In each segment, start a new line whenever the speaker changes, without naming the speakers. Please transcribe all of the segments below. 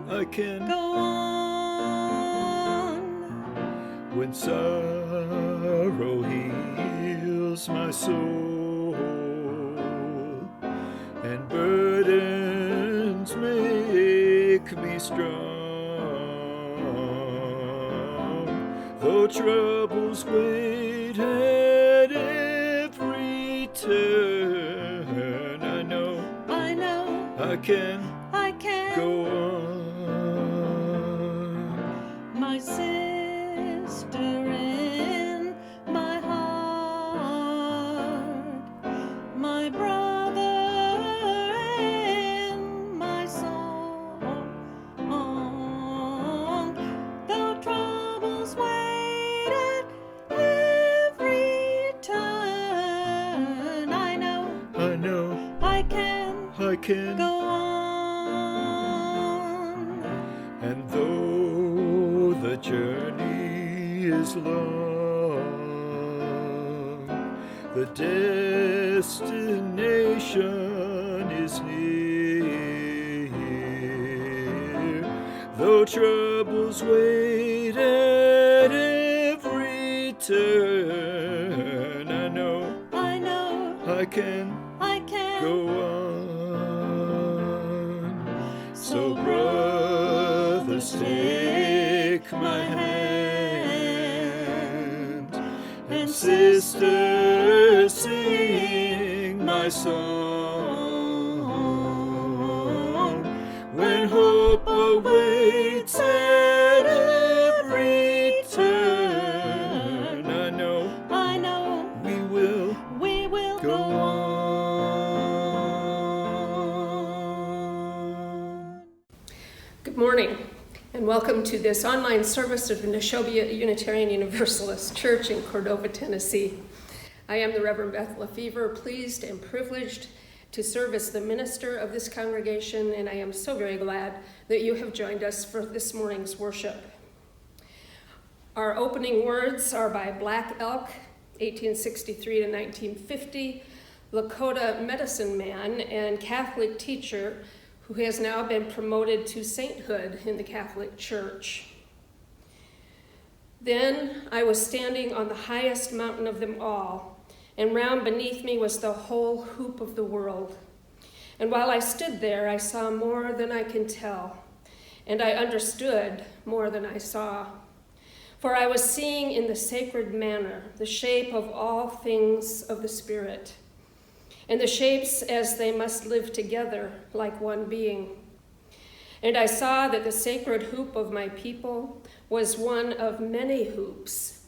I can
go on.
When sorrow heals my soul and burdens make me strong, though troubles wait at every turn, I know I can go on.
My sister in my heart, my brother in my song, though troubles wait at every turn, I know I can go on.
And though the journey is long, the destination is near. Though troubles wait at every turn, I know I can go on. So brothers, take my hand, and sisters, sing my song. When hope awaits at every turn, I know we will go on.
Good morning, and welcome to this online service of the Neshoba Unitarian Universalist Church in Cordova, Tennessee. I am the Reverend Beth Lefever, pleased and privileged to serve as the minister of this congregation, and I am so very glad that you have joined us for this morning's worship. Our opening words are by Black Elk, 1863 to 1950, Lakota medicine man and Catholic teacher who has now been promoted to sainthood in the Catholic Church. Then I was standing on the highest mountain of them all, and round beneath me was the whole hoop of the world. And while I stood there, I saw more than I can tell, and I understood more than I saw. For I was seeing in the sacred manner the shape of all things of the Spirit, and the shapes as they must live together like one being. And I saw that the sacred hoop of my people was one of many hoops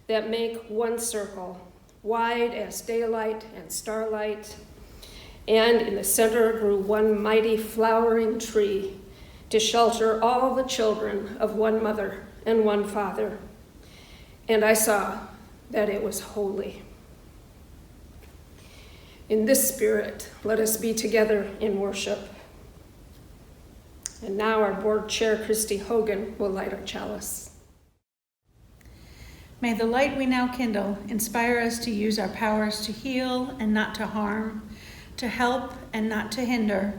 that make one circle, wide as daylight and starlight, and in the center grew one mighty flowering tree to shelter all the children of one mother and one father. And I saw that it was holy. In this spirit, let us be together in worship. And now our board chair, Chrysti Hogan, will light our chalice.
May the light we now kindle inspire us to use our powers to heal and not to harm, to help and not to hinder,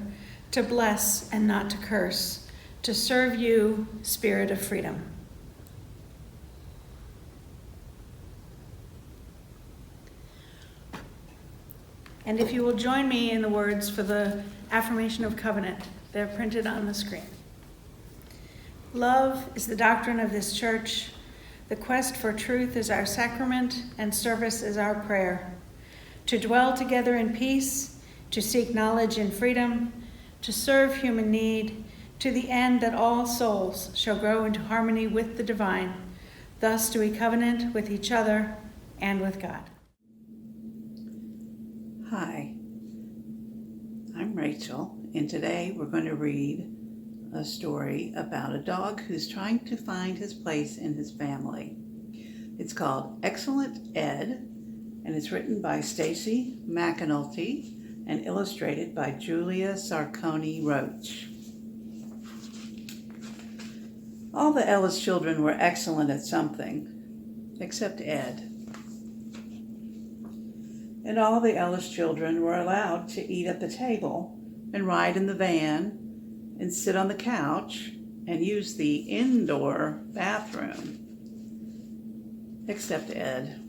to bless and not to curse, to serve you, Spirit of freedom. And if you will join me in the words for the affirmation of covenant, they're printed on the screen. Love is the doctrine of this church. The quest for truth is our sacrament, and service is our prayer. To dwell together in peace, to seek knowledge in freedom, to serve human need, to the end that all souls shall grow into harmony with the divine. Thus do we covenant with each other and with God.
Hi, I'm Rachel, and today we're going to read a story about a dog who's trying to find his place in his family. It's called Excellent Ed, and it's written by Stacy McAnulty and illustrated by Julia Sarconi Roach. All the Ellis children were excellent at something, except Ed. And all the Ellis children were allowed to eat at the table and ride in the van and sit on the couch and used the indoor bathroom, except Ed.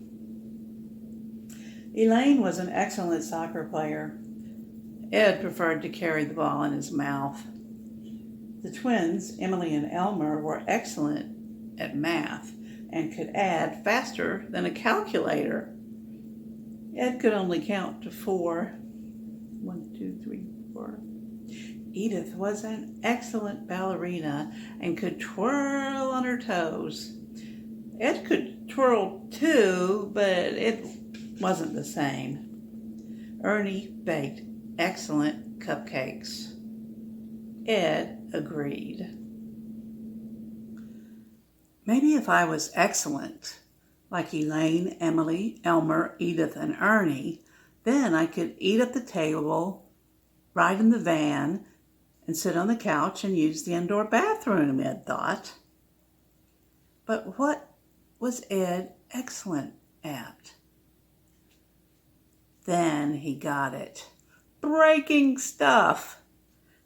Elaine was an excellent soccer player. Ed preferred to carry the ball in his mouth. The twins, Emily and Elmer, were excellent at math and could add faster than a calculator. Ed could only count to 4. 1, 2, 3, 4. Edith was an excellent ballerina and could twirl on her toes. Ed could twirl too, but it wasn't the same. Ernie baked excellent cupcakes. Ed agreed. Maybe if I was excellent, like Elaine, Emily, Elmer, Edith, and Ernie, then I could eat at the table, ride in the van, and sit on the couch and use the indoor bathroom, Ed thought. But what was Ed excellent at? Then he got it. Breaking stuff.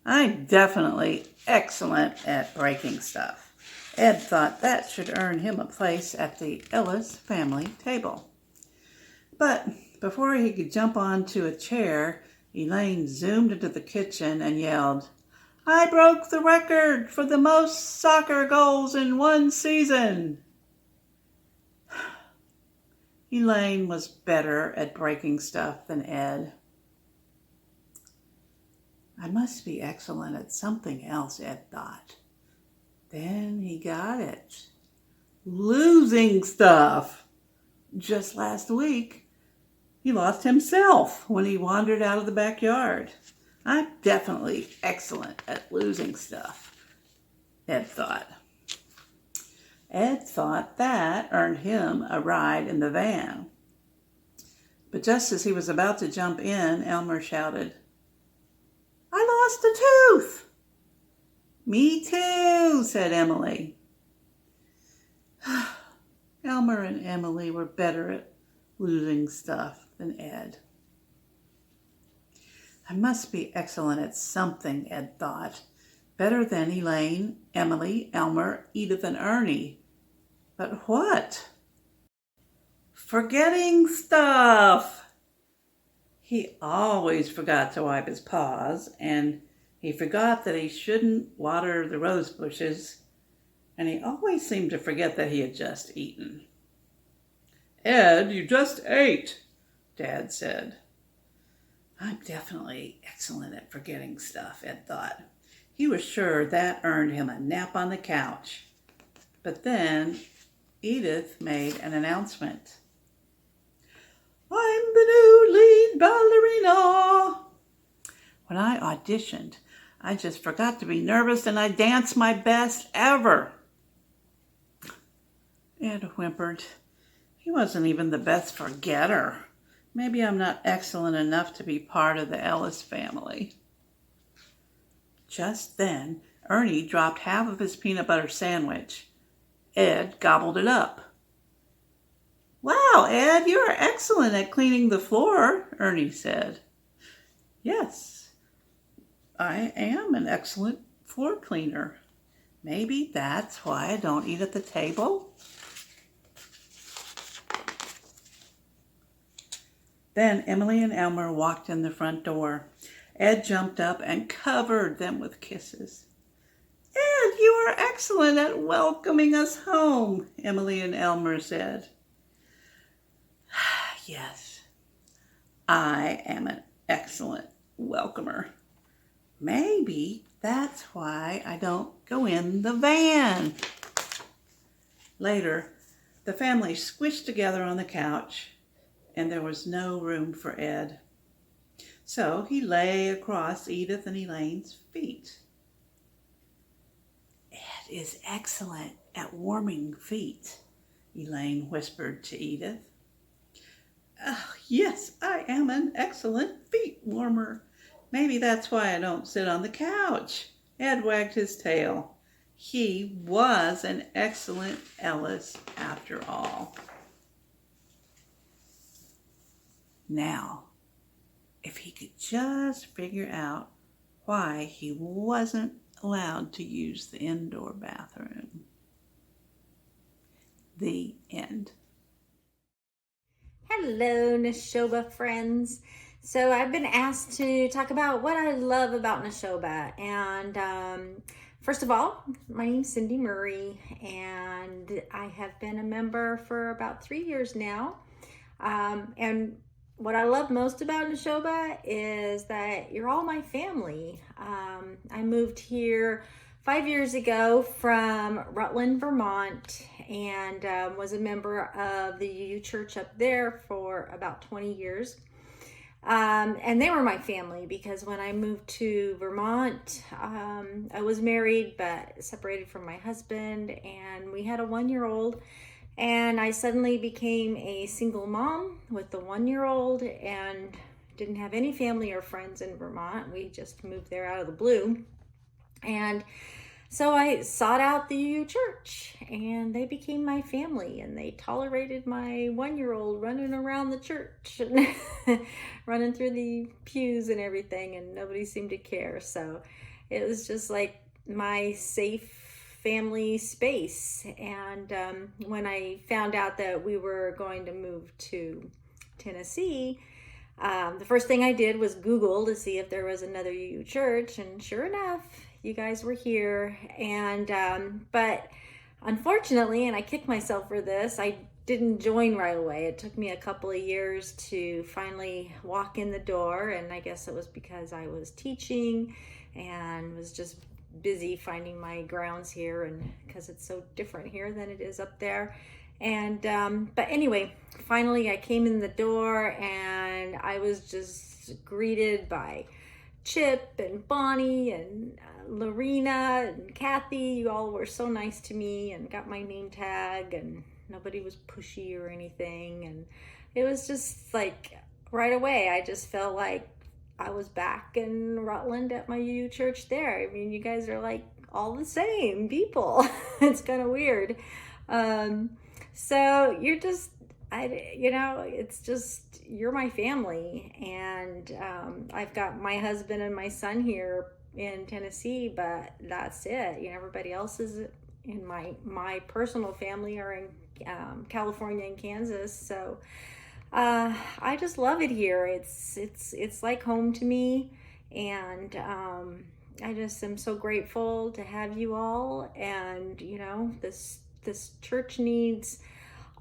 I'm definitely excellent at breaking stuff. Ed thought that should earn him a place at the Ellis family table. But before he could jump onto a chair, Elaine zoomed into the kitchen and yelled, "I broke the record for the most soccer goals in one season." Elaine was better at breaking stuff than Ed. I must be excellent at something else, Ed thought. Then he got it. Losing stuff. Just last week, he lost himself when he wandered out of the backyard. I'm definitely excellent at losing stuff, Ed thought. Ed thought that earned him a ride in the van. But just as he was about to jump in, Elmer shouted, "I lost a tooth!" "Me too," said Emily. Elmer and Emily were better at losing stuff than Ed. I must be excellent at something, Ed thought. Better than Elaine, Emily, Elmer, Edith, and Ernie. But what? Forgetting stuff. He always forgot to wipe his paws, and he forgot that he shouldn't water the rose bushes, and he always seemed to forget that he had just eaten. "Ed, you just ate," Dad said. I'm definitely excellent at forgetting stuff, Ed thought. He was sure that earned him a nap on the couch. But then Edith made an announcement. "I'm the new lead ballerina." When I auditioned, I just forgot to be nervous and I danced my best ever. Ed whimpered. He wasn't even the best forgetter. Maybe I'm not excellent enough to be part of the Ellis family. Just then, Ernie dropped half of his peanut butter sandwich. Ed gobbled it up. "Wow, Ed, you are excellent at cleaning the floor," Ernie said. "Yes, I am an excellent floor cleaner. Maybe that's why I don't eat at the table." Then Emily and Elmer walked in the front door. Ed jumped up and covered them with kisses. "Ed, you are excellent at welcoming us home," Emily and Elmer said. "Yes, I am an excellent welcomer. Maybe that's why I don't go in the van." Later, the family squished together on the couch, and there was no room for Ed. So he lay across Edith and Elaine's feet. "Ed is excellent at warming feet," Elaine whispered to Edith. "Oh, yes, I am an excellent feet warmer. Maybe that's why I don't sit on the couch." Ed wagged his tail. He was an excellent Ellis after all. Now, if he could just figure out why he wasn't allowed to use the indoor bathroom. The end.
Hello, Neshoba friends. So I've been asked to talk about what I love about Neshoba. And first of all, my name's Cindy Murray, and I have been a member for about 3 years now. And what I love most about Neshoba is that you're all my family. I moved here 5 years ago from Rutland, Vermont, and was a member of the UU Church up there for about 20 years. And they were my family because when I moved to Vermont, I was married but separated from my husband, and we had a 1-year-old. And I suddenly became a single mom with the 1-year-old and didn't have any family or friends in Vermont. We just moved there out of the blue. And so I sought out the UU Church, and they became my family, and they tolerated my 1-year-old running around the church and running through the pews and everything, and nobody seemed to care. So it was just like my safe family space. And when I found out that we were going to move to Tennessee, the first thing I did was Google to see if there was another UU church, and sure enough, you guys were here. And but unfortunately, and I kick myself for this, I didn't join right away. It took me a couple of years to finally walk in the door, and I guess it was because I was teaching and was just busy finding my grounds here, and because it's so different here than it is up there. And but anyway, finally I came in the door, and I was just greeted by Chip and Bonnie and Lorena and Kathy. You all were so nice to me and got my name tag, and nobody was pushy or anything. And it was just like right away, I just felt like I was back in Rutland at my UU church there. I mean, you guys are like all the same people. It's kind of weird. So you're just, it's just, you're my family. And I've got my husband and my son here in Tennessee, but that's it. Everybody else is in my personal family are in California and Kansas. So I just love it here. It's like home to me, and I just am so grateful to have you all. And this church needs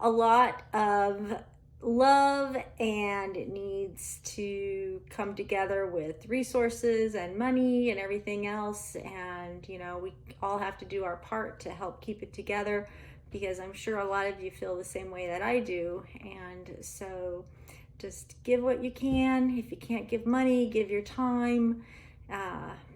a lot of love, and it needs to come together with resources and money and everything else. And we all have to do our part to help keep it together, because I'm sure a lot of you feel the same way that I do. And so just give what you can. If you can't give money, give your time.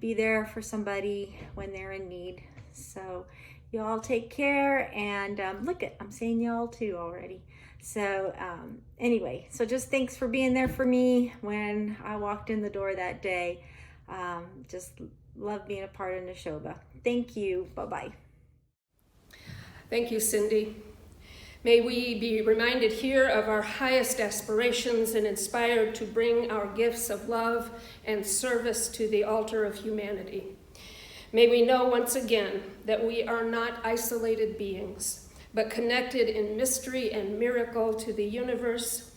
Be there for somebody when they're in need. So you all take care. And I'm saying y'all too already. So anyway, so just thanks for being there for me when I walked in the door that day. Just love being a part of Neshoba. Thank you. Bye-bye.
Thank you, Cindy. May we be reminded here of our highest aspirations and inspired to bring our gifts of love and service to the altar of humanity. May we know once again that we are not isolated beings, but connected in mystery and miracle to the universe,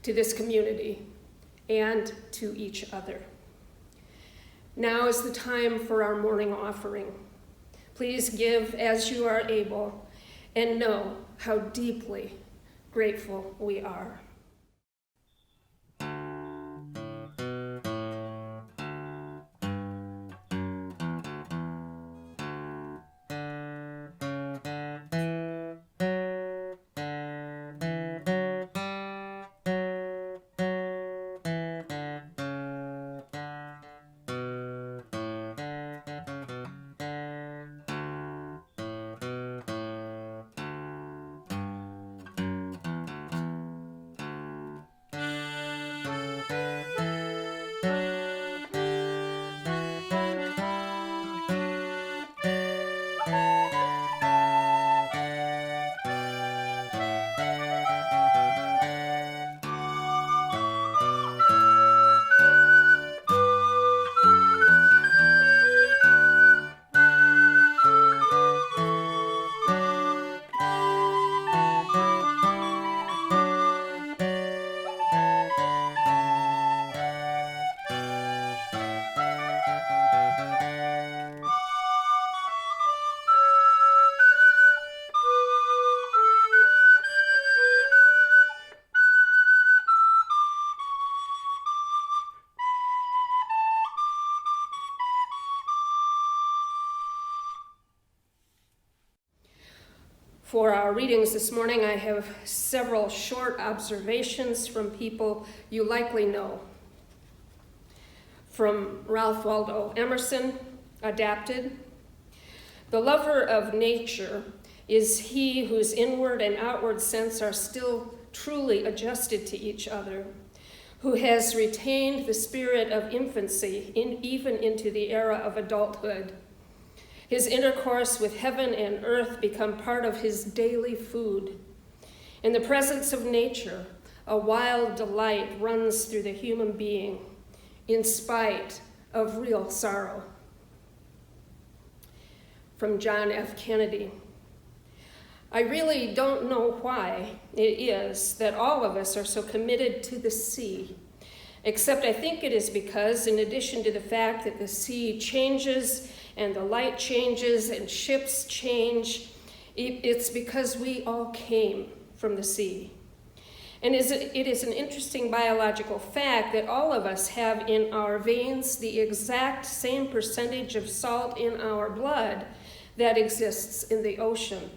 to this community, and to each other. Now is the time for our morning offering. Please give as you are able, and know how deeply grateful we are. For our readings this morning, I have several short observations from people you likely know. From Ralph Waldo Emerson, adapted. The lover of nature is he whose inward and outward sense are still truly adjusted to each other, who has retained the spirit of infancy even into the era of adulthood. His intercourse with heaven and earth become part of his daily food. In the presence of nature, a wild delight runs through the human being, in spite of real sorrow. From John F. Kennedy. I really don't know why it is that all of us are so committed to the sea, except I think it is because, in addition to the fact that the sea changes and the light changes and ships change, it's because we all came from the sea. And it is an interesting biological fact that all of us have in our veins the exact same percentage of salt in our blood that exists in the ocean.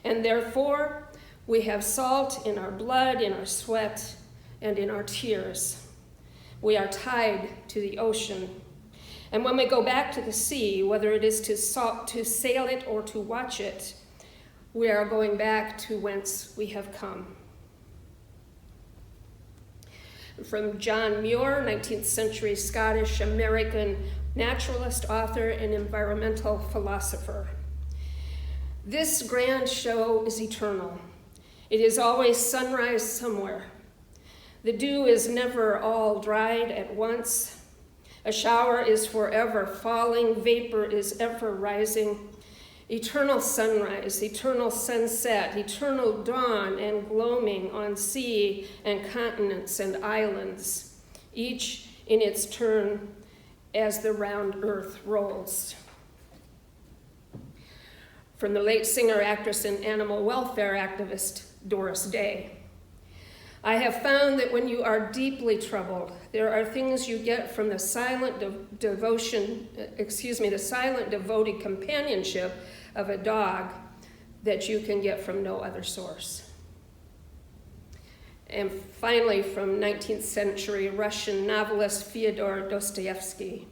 And therefore, we have salt in our blood, in our sweat, and in our tears. We are tied to the ocean. And when we go back to the sea, whether it is to sail it or to watch it, we are going back to whence we have come. From John Muir, 19th century Scottish-American naturalist, author, and environmental philosopher. This grand show is eternal. It is always sunrise somewhere. The dew is never all dried at once. A shower is forever falling, vapor is ever rising. Eternal sunrise, eternal sunset, eternal dawn and gloaming on sea and continents and islands, each in its turn as the round earth rolls. From the late singer, actress, and animal welfare activist, Doris Day. I have found that when you are deeply troubled, there are things you get from the silent the silent devoted companionship of a dog that you can get from no other source. And finally, from 19th century Russian novelist Fyodor Dostoyevsky.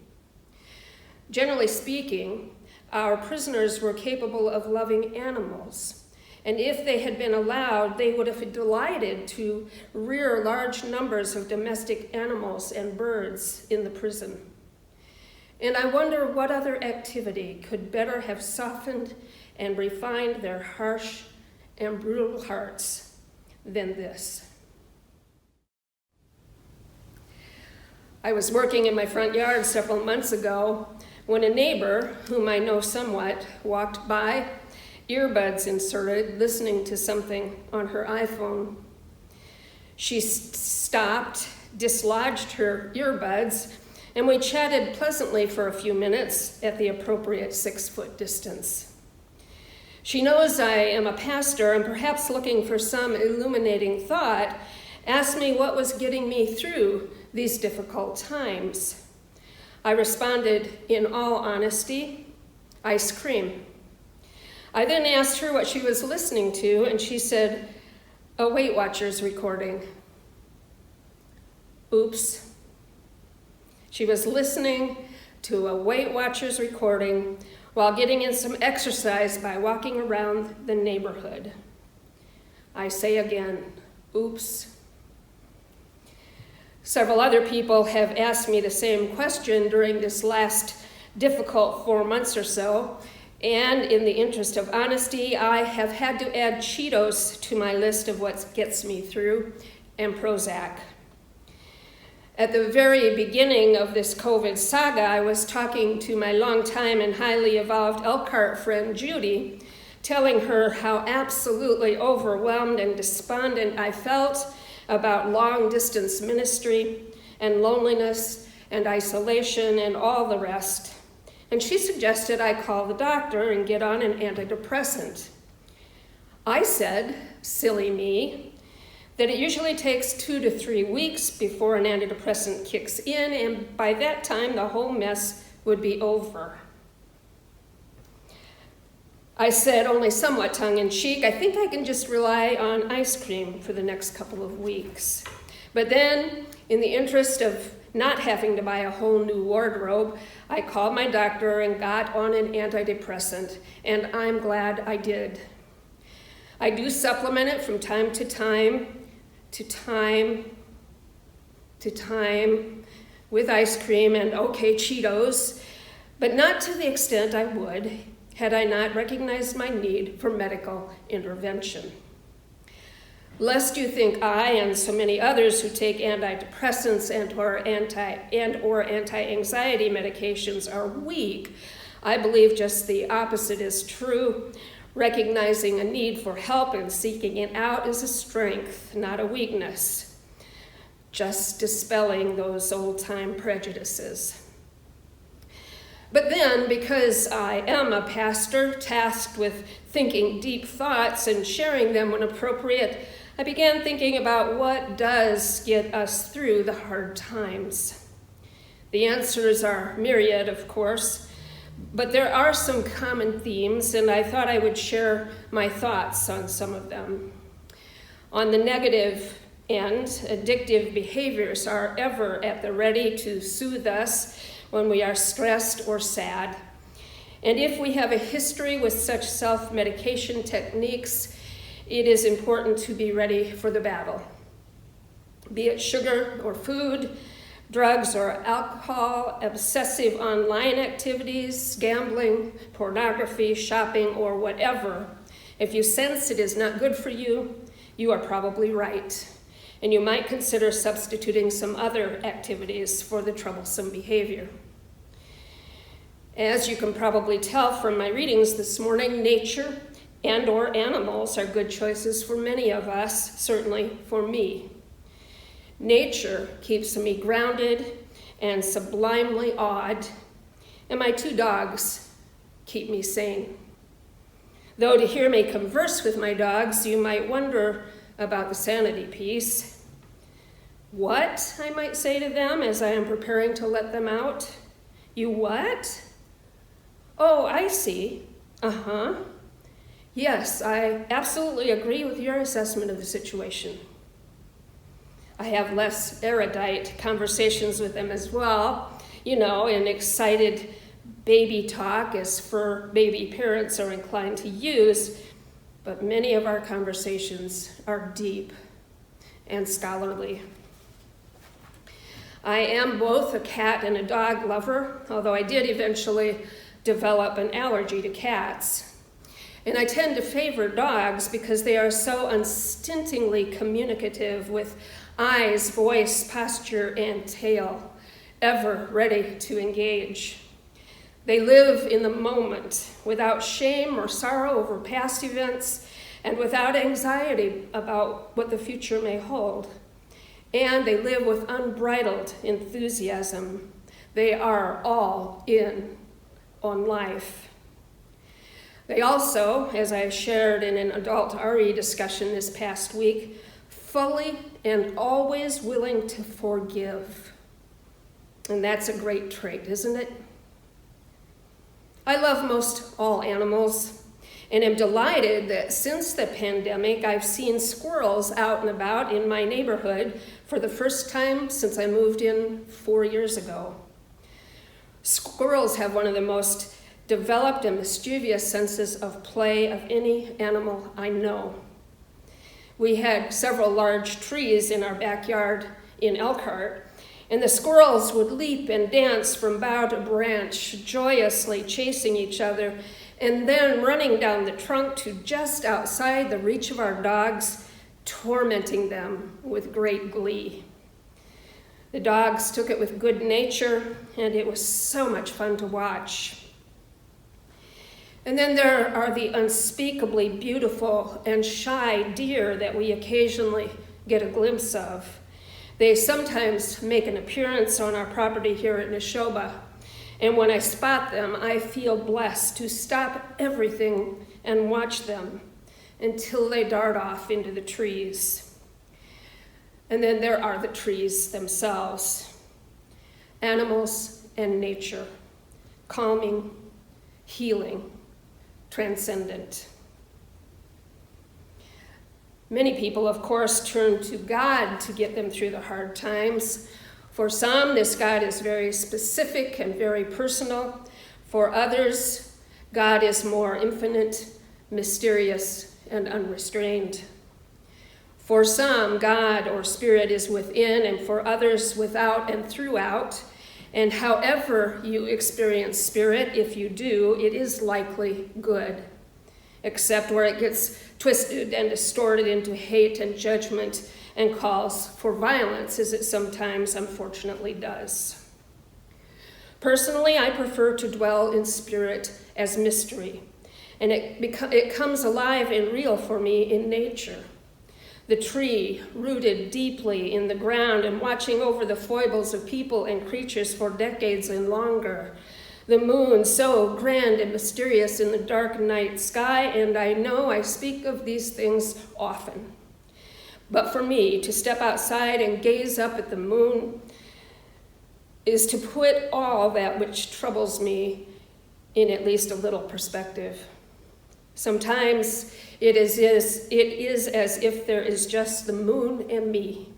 Generally speaking, our prisoners were capable of loving animals. And if they had been allowed, they would have delighted to rear large numbers of domestic animals and birds in the prison. And I wonder what other activity could better have softened and refined their harsh and brutal hearts than this. I was working in my front yard several months ago when a neighbor, whom I know somewhat, walked by, earbuds inserted, listening to something on her iPhone. She stopped, dislodged her earbuds, and we chatted pleasantly for a few minutes at the appropriate 6-foot distance. She knows I am a pastor and perhaps looking for some illuminating thought, asked me what was getting me through these difficult times. I responded in all honesty, ice cream. I then asked her what she was listening to, and she said, a Weight Watchers recording. Oops. She was listening to a Weight Watchers recording while getting in some exercise by walking around the neighborhood. I say again, oops. Several other people have asked me the same question during this last difficult 4 months or so, and in the interest of honesty, I have had to add Cheetos to my list of what gets me through, and Prozac. At the very beginning of this COVID saga, I was talking to my longtime and highly evolved Elkhart friend, Judy, telling her how absolutely overwhelmed and despondent I felt about long-distance ministry and loneliness and isolation and all the rest. And she suggested I call the doctor and get on an antidepressant. I said, silly me, that it usually takes 2 to 3 weeks before an antidepressant kicks in, and by that time the whole mess would be over. I said, only somewhat tongue-in-cheek, I think I can just rely on ice cream for the next couple of weeks. But then, in the interest of not having to buy a whole new wardrobe, I called my doctor and got on an antidepressant, and I'm glad I did. I do supplement it from time to time with ice cream and okay Cheetos, but not to the extent I would had I not recognized my need for medical intervention. Lest you think I and so many others who take antidepressants and/or anti-anxiety medications are weak, I believe just the opposite is true. Recognizing a need for help and seeking it out is a strength, not a weakness. Just dispelling those old-time prejudices. But then, because I am a pastor tasked with thinking deep thoughts and sharing them when appropriate, I began thinking about what does get us through the hard times. The answers are myriad, of course, but there are some common themes, and I thought I would share my thoughts on some of them. On the negative end, addictive behaviors are ever at the ready to soothe us when we are stressed or sad. And if we have a history with such self-medication techniques, it is important to be ready for the battle. Be it sugar or food, drugs or alcohol, obsessive online activities, gambling, pornography, shopping, or whatever. If you sense it is not good for you, you are probably right. And you might consider substituting some other activities for the troublesome behavior. As you can probably tell from my readings this morning, nature and/or animals are good choices for many of us, certainly for me. Nature keeps me grounded and sublimely awed, and my 2 dogs keep me sane. Though to hear me converse with my dogs, you might wonder about the sanity piece. What, I might say to them as I am preparing to let them out? You what? Oh, I see. Uh-huh. Yes, I absolutely agree with your assessment of the situation. I have less erudite conversations with them as well, in excited baby talk as fur baby parents are inclined to use, but many of our conversations are deep and scholarly. I am both a cat and a dog lover, although I did eventually develop an allergy to cats. And I tend to favor dogs because they are so unstintingly communicative with eyes, voice, posture, and tail, ever ready to engage. They live in the moment without shame or sorrow over past events and without anxiety about what the future may hold. And they live with unbridled enthusiasm. They are all in on life. They also, as I shared in an adult RE discussion this past week, fully and always willing to forgive. And that's a great trait, isn't it? I love most all animals and am delighted that since the pandemic, I've seen squirrels out and about in my neighborhood for the first time since I moved in 4 years ago. Squirrels have one of the most developed and mischievous senses of play of any animal I know. We had several large trees in our backyard in Elkhart, and the squirrels would leap and dance from bough to branch, joyously chasing each other, and then running down the trunk to just outside the reach of our dogs, tormenting them with great glee. The dogs took it with good nature, and it was so much fun to watch. And then there are the unspeakably beautiful and shy deer that we occasionally get a glimpse of. They sometimes make an appearance on our property here at Neshoba, and when I spot them, I feel blessed to stop everything and watch them until they dart off into the trees. And then there are the trees themselves, animals and nature, calming, healing, transcendent. Many people, of course, turn to God to get them through the hard times. For some, this God is very specific and very personal. For others, God is more infinite, mysterious, and unrestrained. For some, God or Spirit is within, and for others, without and throughout. And however you experience Spirit, if you do, it is likely good, except where it gets twisted and distorted into hate and judgment and calls for violence, as it sometimes unfortunately does. Personally, I prefer to dwell in Spirit as mystery, and it comes alive and real for me in nature. The tree, rooted deeply in the ground and watching over the foibles of people and creatures for decades and longer. The moon, so grand and mysterious in the dark night sky, and I know I speak of these things often. But for me, to step outside and gaze up at the moon is to put all that which troubles me in at least a little perspective. Sometimes it is as if there is just the moon and me,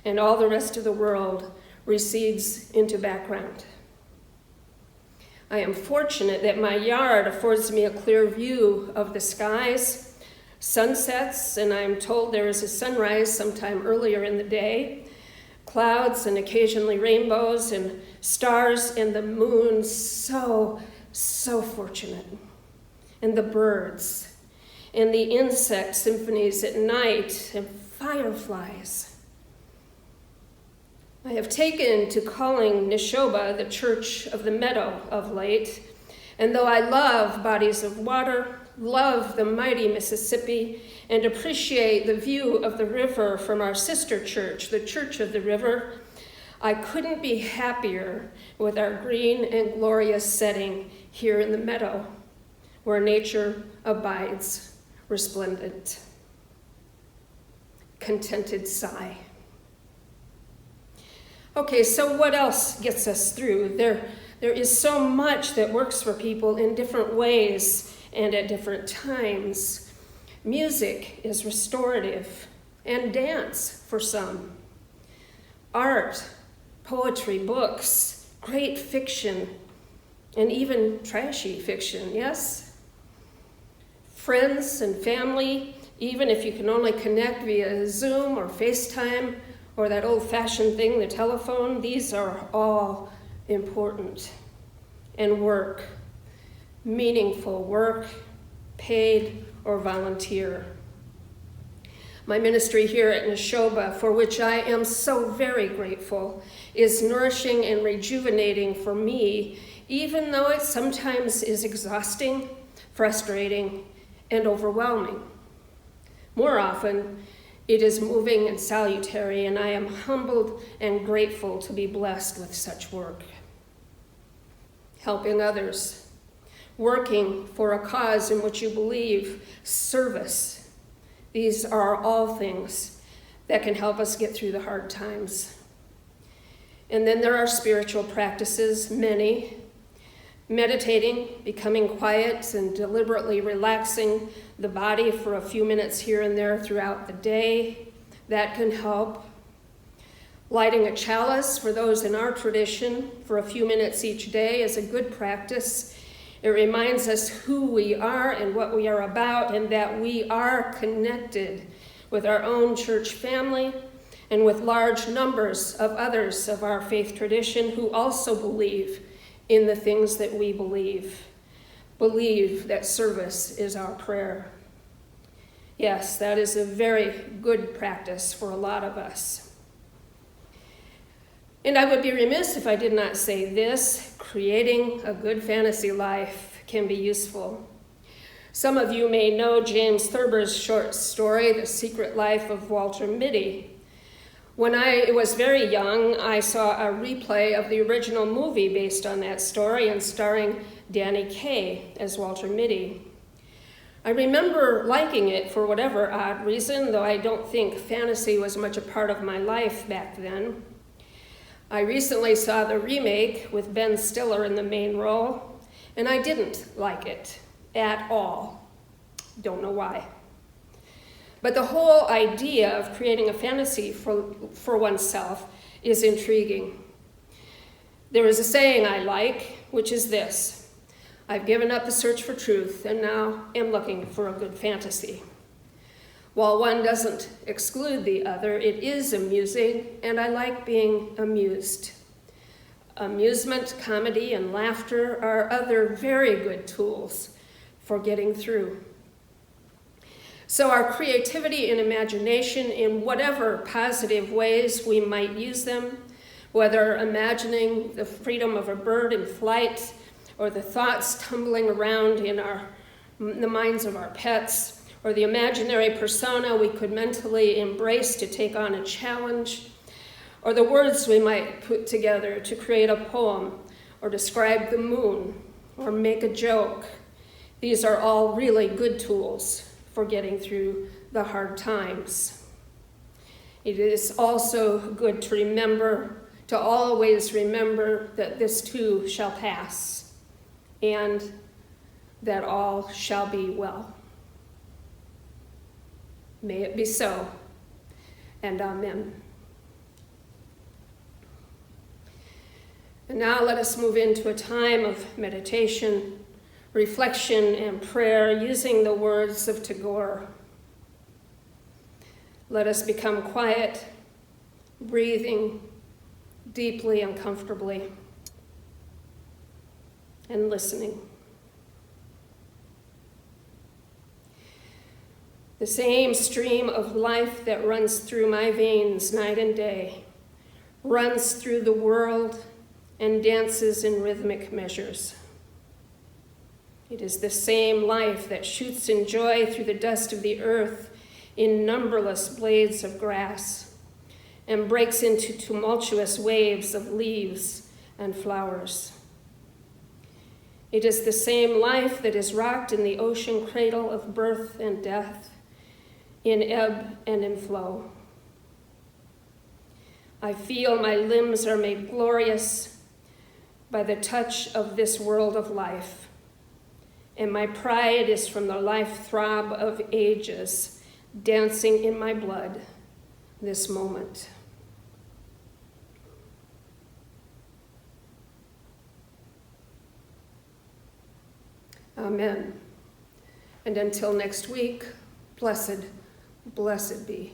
and all the rest of the world recedes into background. I am fortunate that my yard affords me a clear view of the skies, sunsets, and I am told there is a sunrise sometime earlier in the day, clouds and occasionally rainbows and stars and the moon, so fortunate. And the birds, and the insect symphonies at night, and fireflies. I have taken to calling Neshoba the Church of the Meadow of late, and though I love bodies of water, love the mighty Mississippi, and appreciate the view of the river from our sister church, the Church of the River, I couldn't be happier with our green and glorious setting here in the meadow, where nature abides resplendent. Contented sigh. Okay, so what else gets us through? There is so much that works for people in different ways and at different times. Music is restorative, and dance for some. Art, poetry, books, great fiction, and even trashy fiction, yes? Friends and family, even if you can only connect via Zoom or FaceTime or that old-fashioned thing, the telephone, these are all important. And work, meaningful work, paid or volunteer. My ministry here at Neshoba, for which I am so very grateful, is nourishing and rejuvenating for me, even though it sometimes is exhausting, frustrating, and overwhelming. More often, it is moving and salutary, and I am humbled and grateful to be blessed with such work. Helping others, working for a cause in which you believe, service. These are all things that can help us get through the hard times. And then there are spiritual practices, many. Meditating, becoming quiet and deliberately relaxing the body for a few minutes here and there throughout the day, that can help. Lighting a chalice for those in our tradition for a few minutes each day is a good practice. It reminds us who we are and what we are about, and that we are connected with our own church family and with large numbers of others of our faith tradition who also believe in the things that we believe that service is our prayer. Yes, that is a very good practice for a lot of us. And I would be remiss if I did not say this: creating a good fantasy life can be useful. Some of you may know James Thurber's short story, The Secret Life of Walter Mitty. When I was very young, I saw a replay of the original movie based on that story and starring Danny Kaye as Walter Mitty. I remember liking it for whatever odd reason, though I don't think fantasy was much a part of my life back then. I recently saw the remake with Ben Stiller in the main role, and I didn't like it at all. Don't know why. But the whole idea of creating a fantasy for oneself is intriguing. There is a saying I like, which is this: I've given up the search for truth and now am looking for a good fantasy. While one doesn't exclude the other, it is amusing, and I like being amused. Amusement, comedy, and laughter are other very good tools for getting through. So our creativity and imagination, in whatever positive ways we might use them, whether imagining the freedom of a bird in flight or the thoughts tumbling around in the minds of our pets, or the imaginary persona we could mentally embrace to take on a challenge, or the words we might put together to create a poem or describe the moon or make a joke. These are all really good tools for getting through the hard times. It is also good to always remember that this too shall pass, and that all shall be well. May it be so, and amen. And now let us move into a time of meditation, reflection, and prayer using the words of Tagore. Let us become quiet, breathing deeply and comfortably, and listening. The same stream of life that runs through my veins night and day runs through the world and dances in rhythmic measures. It is the same life that shoots in joy through the dust of the earth in numberless blades of grass and breaks into tumultuous waves of leaves and flowers. It is the same life that is rocked in the ocean cradle of birth and death, in ebb and in flow. I feel my limbs are made glorious by the touch of this world of life, and my pride is from the life throb of ages dancing in my blood this moment. Amen. And until next week, blessed be.